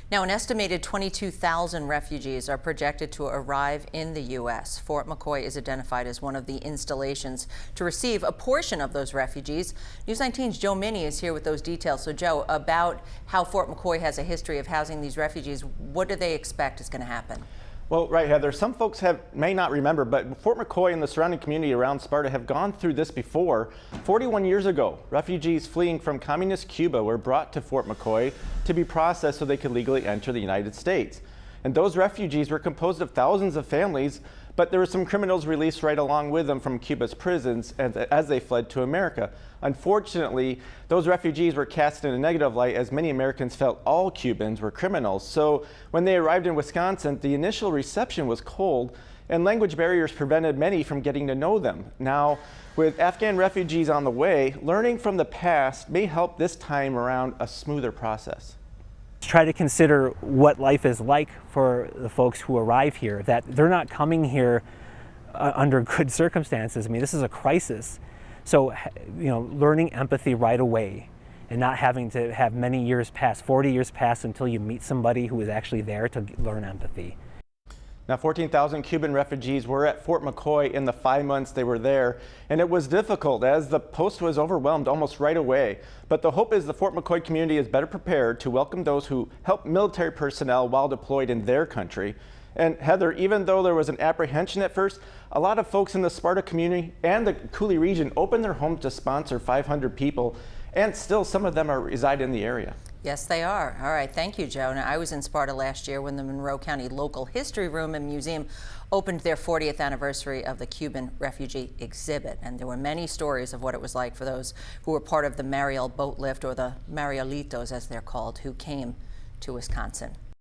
Now, an estimated 22,000 refugees are projected to arrive in the U.S. Fort McCoy is identified as one of the installations to receive a portion of those refugees. News 19's Joe Minnie is here with those details. So, Joe, about how Fort McCoy has a history of housing these refugees, what do they expect is going to happen? Well, right, Heather, some folks may not remember, but Fort McCoy and the surrounding community around Sparta have gone through this before. 41 years ago, refugees fleeing from communist Cuba were brought to Fort McCoy to be processed so they could legally enter the United States. And those refugees were composed of thousands of families, but there were some criminals released right along with them from Cuba's prisons as they fled to America. Unfortunately, those refugees were cast in a negative light as many Americans felt all Cubans were criminals. So when they arrived in Wisconsin, the initial reception was cold and language barriers prevented many from getting to know them. Now, with Afghan refugees on the way, learning from the past may help this time around a smoother process. Try to consider what life is like for the folks who arrive here, that they're not coming here under good circumstances. I mean, this is a crisis. So, learning empathy right away and not having to have many years pass, 40 years pass until you meet somebody who is actually there to learn empathy. Now, 14,000 Cuban refugees were at Fort McCoy in the 5 months they were there, and it was difficult as the post was overwhelmed almost right away. But the hope is the Fort McCoy community is better prepared to welcome those who help military personnel while deployed in their country. And Heather, even though there was an apprehension at first, a lot of folks in the Sparta community and the Coulee region opened their homes to sponsor 500 people, and still some of them reside in the area. Yes, they are. All right. Thank you, Joe. Now, I was in Sparta last year when the Monroe County Local History Room and Museum opened their 40th anniversary of the Cuban refugee exhibit. And there were many stories of what it was like for those who were part of the Mariel boat lift, or the Marielitos as they're called, who came to Wisconsin.